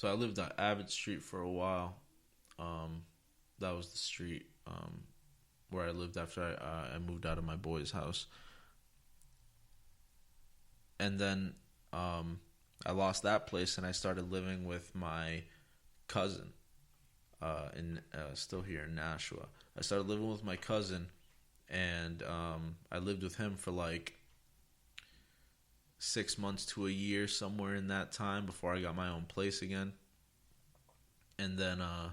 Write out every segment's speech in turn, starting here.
So I lived on Abbott Street for a while. That was the street where I lived after I moved out of my boy's house. And then I lost that place and I started living with my cousin in still here in Nashua. I started living with my cousin, and I lived with him for like 6 months to a year, somewhere in that time, before I got my own place again. And then, well,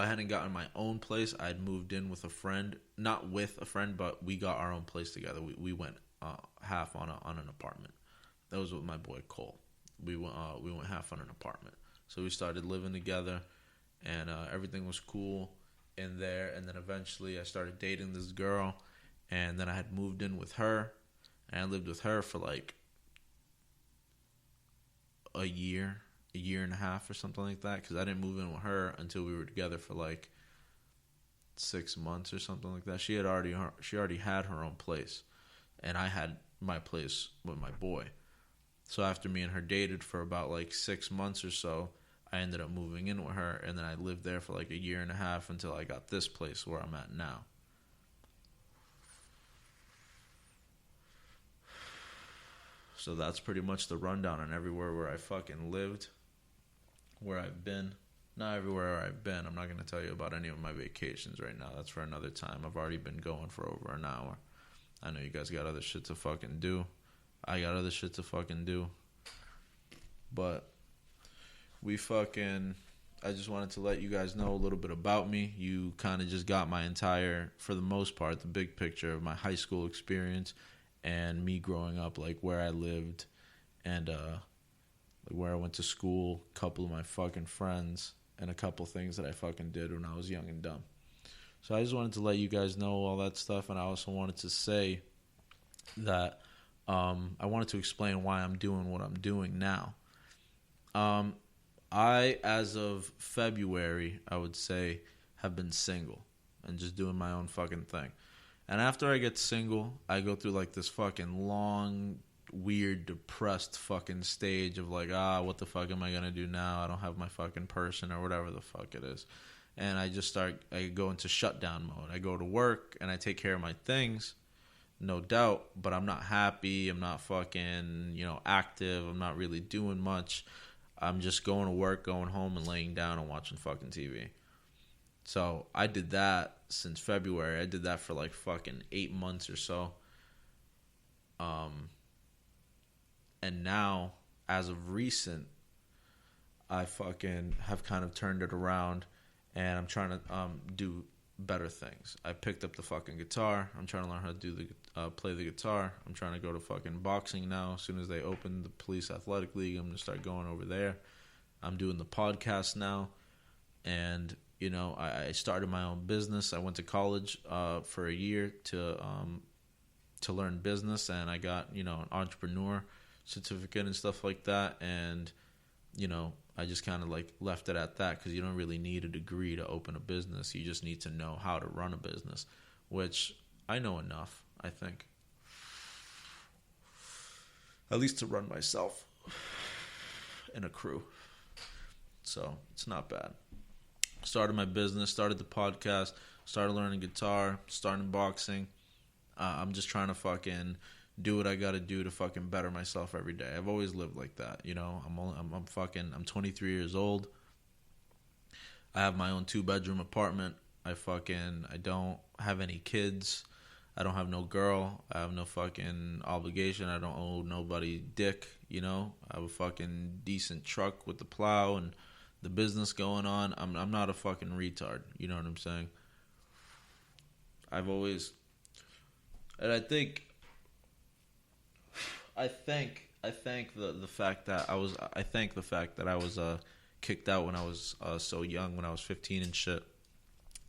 I hadn't gotten my own place. I'd moved in with a friend, not with a friend, but we got our own place together. We went half on an apartment. That was with my boy Cole. We went half on an apartment. So we started living together, and everything was cool in there. And then eventually I started dating this girl, and then I had moved in with her, and I lived with her for like a year and a half or something like that, because I didn't move in with her until we were together for like 6 months or something like that. She already had her own place, and I had my place with my boy. So after me and her dated for about like 6 months or so, I ended up moving in with her, and then I lived there for like a year and a half until I got this place where I'm at now. So that's pretty much the rundown on everywhere where I fucking lived, where I've been. Not everywhere where I've been. I'm not going to tell you about any of my vacations right now. That's for another time. I've already been going for over an hour. I know you guys got other shit to fucking do. I got other shit to fucking do. But I just wanted to let you guys know a little bit about me. You kind of just got my entire, for the most part, the big picture of my high school experience and me growing up, like where I lived and like where I went to school, a couple of my fucking friends, and a couple things that I fucking did when I was young and dumb. So I just wanted to let you guys know all that stuff, and I also wanted to say that I wanted to explain why I'm doing what I'm doing now. I, as of February, I would say, have been single and just doing my own fucking thing. And after I get single, I go through like this fucking long, weird, depressed fucking stage of like, what the fuck am I gonna do now? I don't have my fucking person or whatever the fuck it is. And I go into shutdown mode. I go to work and I take care of my things, no doubt, but I'm not happy. I'm not fucking, active. I'm not really doing much. I'm just going to work, going home, and laying down and watching fucking TV. So I did that since February. I did that for like fucking 8 months or so. And now, as of recent, I fucking have kind of turned it around, and I'm trying to do better things. I picked up the fucking guitar. I'm trying to learn how to play the guitar. I'm trying to go to fucking boxing now. As soon as they open the police athletic league, I'm gonna start going over there. I'm doing the podcast now, and I started my own business. I went to college for a year to learn business, and I got an entrepreneur certificate and stuff like that. And I just kind of like left it at that, because you don't really need a degree to open a business. You just need to know how to run a business, which I know enough, I think. At least to run myself and a crew. So it's not bad. Started my business, started the podcast, started learning guitar, starting boxing. I'm just trying to fucking do what I gotta do to fucking better myself every day. I've always lived like that, I'm 23 years old. I have my own 2-bedroom apartment. I don't have any kids. I don't have no girl. I have no fucking obligation. I don't owe nobody dick, I have a fucking decent truck with the plow and the business going on. I'm not a fucking retard. You know what I'm saying? I thank the fact that I was kicked out when I was so young, when I was 15 and shit,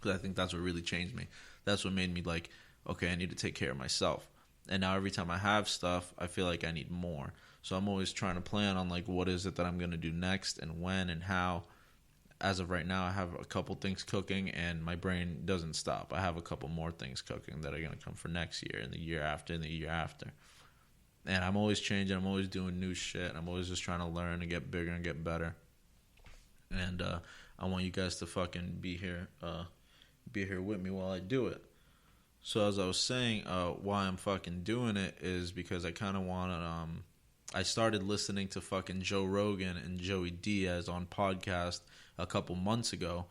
because I think that's what really changed me. That's what made me like, okay, I need to take care of myself. And now every time I have stuff, I feel like I need more. So I'm always trying to plan on like what is it that I'm gonna do next and when and how. As of right now, I have a couple things cooking, and my brain doesn't stop. I have a couple more things cooking that are gonna come for next year and the year after and the year after. And I'm always changing. I'm always doing new shit. I'm always just trying to learn and get bigger and get better. And I want you guys to fucking be here with me while I do it. So as I was saying, why I'm fucking doing it is because I kind of want to. I started listening to fucking Joe Rogan and Joey Diaz on podcast a couple months ago,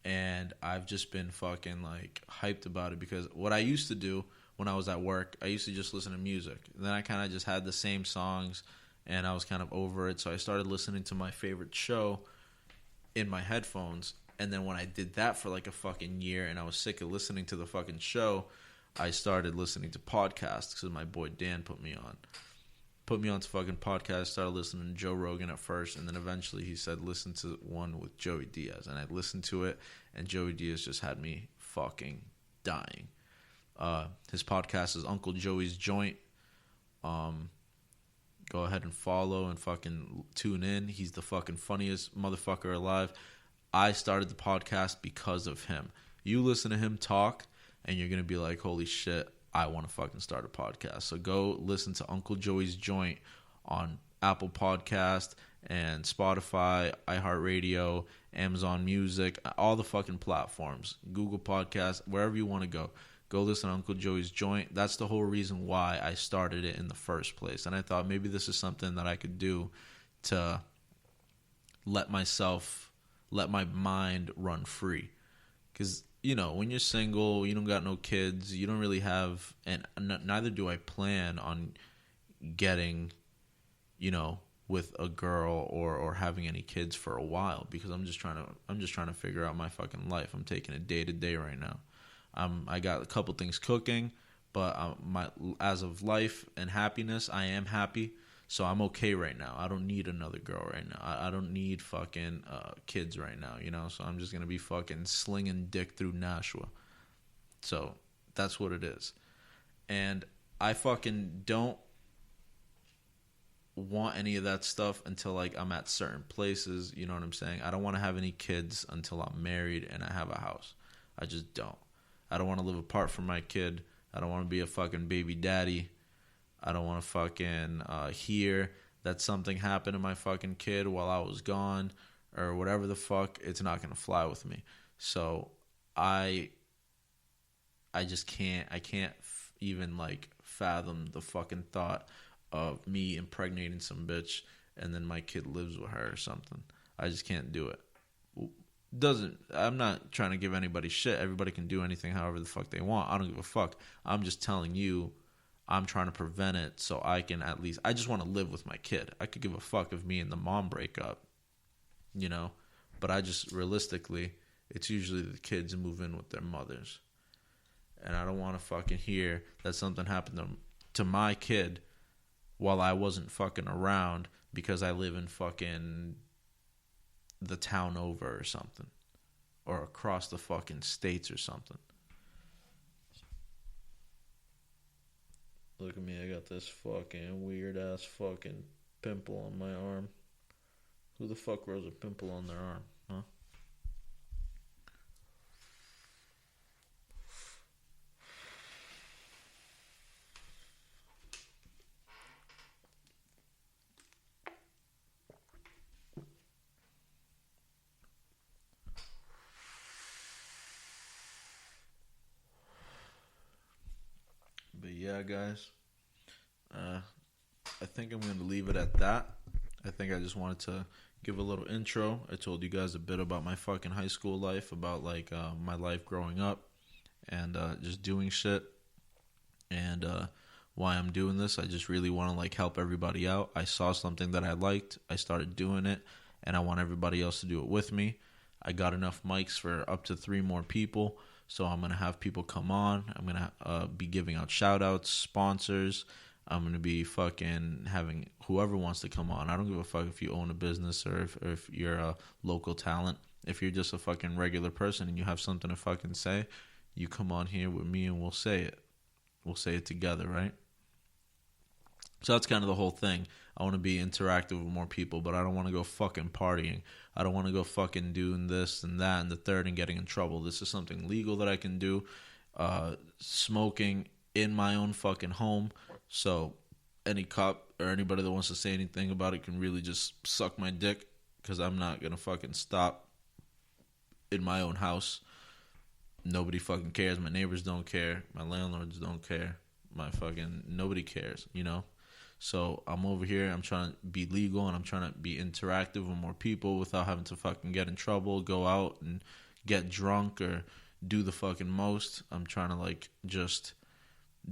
and I've just been fucking like hyped about it because what I used to do when I was at work, I used to just listen to music. And then I kind of just had the same songs, and I was kind of over it. So I started listening to my favorite show in my headphones. And then when I did that for like a fucking year and I was sick of listening to the fucking show, I started listening to podcasts because my boy Dan put me on. Put me on to fucking podcasts, started listening to Joe Rogan at first, and then eventually he said, listen to one with Joey Diaz. And I listened to it, and Joey Diaz just had me fucking dying. His podcast is Uncle Joey's Joint. Go ahead and follow and fucking tune in. He's the fucking funniest motherfucker alive. I started the podcast because of him. You listen to him talk, and you're going to be like, holy shit, I want to fucking start a podcast. So go listen to Uncle Joey's Joint on Apple Podcast and Spotify, iHeartRadio, Amazon Music, all the fucking platforms, Google Podcast, wherever you want to go. Go listen to Uncle Joey's Joint. That's the whole reason why I started it in the first place. And I thought maybe this is something that I could do to let my mind run free. Because, you know, when you're single, you don't got no kids, you don't really have, and neither do I plan on getting, you know, with a girl or having any kids for a while, because I'm just trying to figure out my fucking life. I'm taking it day to day right now. I got a couple things cooking, but as of life and happiness, I am happy. So I'm okay right now. I don't need another girl right now. I don't need fucking kids right now, you know? So I'm just going to be fucking slinging dick through Nashua. So that's what it is. And I fucking don't want any of that stuff until like I'm at certain places, you know what I'm saying? I don't want to have any kids until I'm married and I have a house. I just don't. I don't want to live apart from my kid. I don't want to be a fucking baby daddy. I don't want to fucking hear that something happened to my fucking kid while I was gone or whatever the fuck. It's not going to fly with me. So I just can't, even like fathom the fucking thought of me impregnating some bitch and then my kid lives with her or something. I just can't do it. I'm not trying to give anybody shit. Everybody can do anything however the fuck they want. I don't give a fuck. I'm just telling you, I'm trying to prevent it so I can at least, I just want to live with my kid. I could give a fuck if me and the mom break up, you know, but I just realistically, it's usually the kids move in with their mothers. And I don't want to fucking hear that something happened to my kid while I wasn't fucking around because I live in fucking the town over or something, or across the fucking states or something. Look at me, I got this fucking weird ass fucking pimple on my arm. Who the fuck grows a pimple on their arm, huh? But yeah, guys, I think I'm going to leave it at that. I think I just wanted to give a little intro. I told you guys a bit about my fucking high school life, about like my life growing up and just doing shit, and why I'm doing this. I just really want to like help everybody out. I saw something that I liked, I started doing it, and I want everybody else to do it with me. I got enough mics for up to 3 more people. So I'm going to have people come on. I'm going to be giving out shout-outs, sponsors. I'm going to be fucking having whoever wants to come on. I don't give a fuck if you own a business or if you're a local talent. If you're just a fucking regular person and you have something to fucking say, you come on here with me and we'll say it. We'll say it together, right? So that's kind of the whole thing. I want to be interactive with more people, but I don't want to go fucking partying. I don't want to go fucking doing this and that and the third and getting in trouble. This is something legal that I can do. Smoking in my own fucking home. So any cop or anybody that wants to say anything about it can really just suck my dick, because I'm not going to fucking stop in my own house. Nobody fucking cares. My neighbors don't care. My landlords don't care. Nobody cares, you know? So I'm over here. I'm trying to be legal, and I'm trying to be interactive with more people without having to fucking get in trouble, go out and get drunk or do the fucking most. I'm trying to like just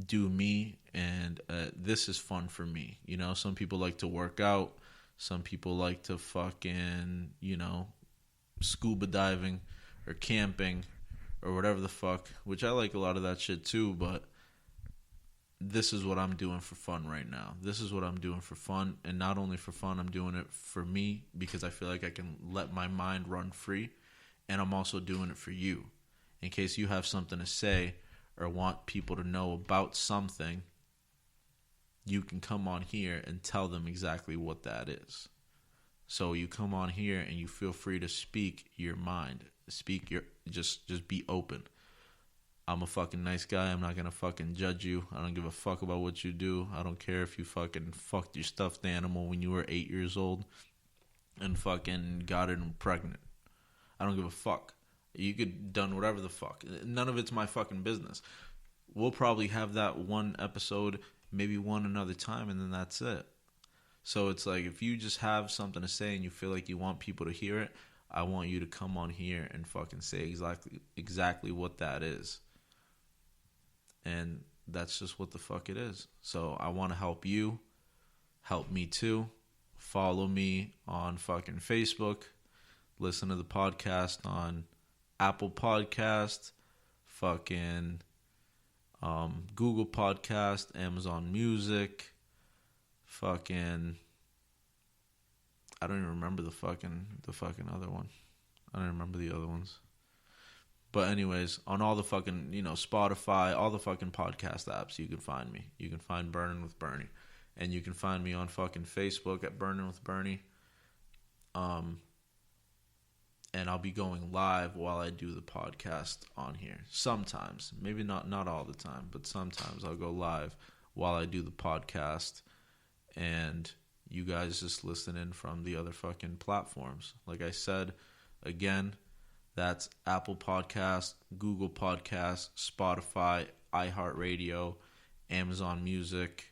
do me, and this is fun for me. You know, some people like to work out. Some people like to fucking, you know, scuba diving or camping or whatever the fuck, which I like a lot of that shit too, but this is what I'm doing for fun right now. This is what I'm doing for fun, and not only for fun, I'm doing it for me because I feel like I can let my mind run free, and I'm also doing it for you. In case you have something to say or want people to know about something, you can come on here and tell them exactly what that is. So you come on here and you feel free to speak your mind. Just be open. I'm a fucking nice guy. I'm not gonna fucking judge you. I don't give a fuck about what you do. I don't care if you fucking fucked your stuffed animal when you were 8 years old and fucking got it pregnant. I don't give a fuck. You could done whatever the fuck. None of it's my fucking business. We'll probably have that one episode, maybe one another time, and then that's it. So it's like, if you just have something to say and you feel like you want people to hear it, I want you to come on here and fucking say exactly what that is. And that's just what the fuck it is. So I want to help you. Help me too. Follow me on fucking Facebook. Listen to the podcast on Apple Podcast, fucking Google Podcast, Amazon Music, fucking, I don't even remember the fucking other one. I don't remember the other ones. But anyways, on all the fucking, you know, Spotify, all the fucking podcast apps, you can find me. You can find Burnin with Bernie. And you can find me on fucking Facebook at Burnin with Bernie. And I'll be going live while I do the podcast on here. Sometimes. Maybe not all the time, but sometimes I'll go live while I do the podcast. And you guys just listen in from the other fucking platforms. Like I said, again, that's Apple Podcast, Google Podcast, Spotify, iHeartRadio, Amazon Music.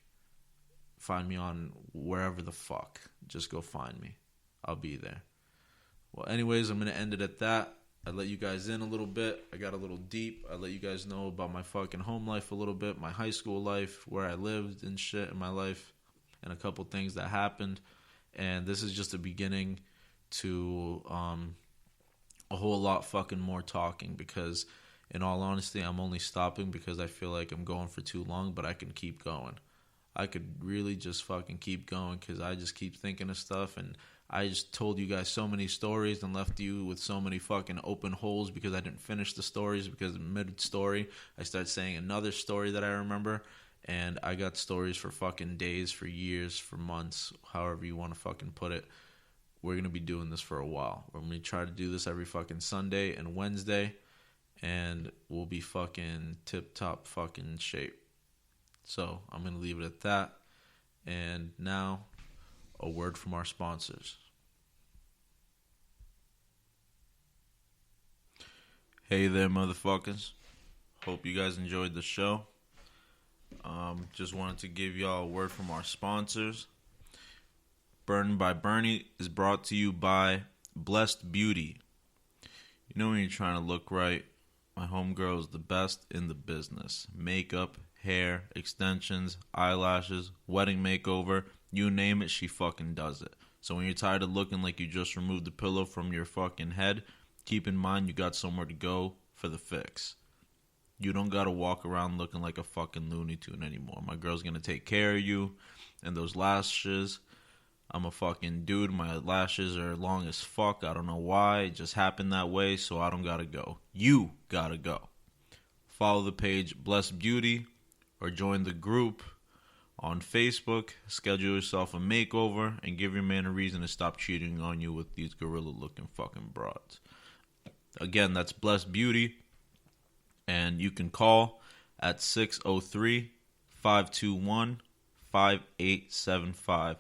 Find me on wherever the fuck. Just go find me. I'll be there. Well, anyways, I'm going to end it at that. I let you guys in a little bit. I got a little deep. I let you guys know about my fucking home life a little bit, my high school life, where I lived and shit in my life, and a couple things that happened. And this is just a beginning to a whole lot fucking more talking, because in all honesty, I'm only stopping because I feel like I'm going for too long, but I can keep going. I could really just fucking keep going because I just keep thinking of stuff, and I just told you guys so many stories and left you with so many fucking open holes because I didn't finish the stories, because mid-story I started saying another story that I remember, and I got stories for fucking days, for years, for months, however you want to fucking put it. We're going to be doing this for a while. We're going to try to do this every fucking Sunday and Wednesday, and we'll be fucking tip-top fucking shape. So I'm going to leave it at that. And now, a word from our sponsors. Hey there, motherfuckers. Hope you guys enjoyed the show. Just wanted to give y'all a word from our sponsors. Burnin by Bernie is brought to you by Blessed Beauty. You know when you're trying to look right, my homegirl is the best in the business. Makeup, hair, extensions, eyelashes, wedding makeover, you name it, she fucking does it. So when you're tired of looking like you just removed the pillow from your fucking head, keep in mind you got somewhere to go for the fix. You don't gotta walk around looking like a fucking Looney Tune anymore. My girl's gonna take care of you. And those lashes, I'm a fucking dude. My lashes are long as fuck. I don't know why. It just happened that way, so I don't gotta go. You gotta go. Follow the page Blessed Beauty or join the group on Facebook. Schedule yourself a makeover and give your man a reason to stop cheating on you with these gorilla-looking fucking broads. Again, that's Blessed Beauty. And you can call at 603-521-5699. 5875.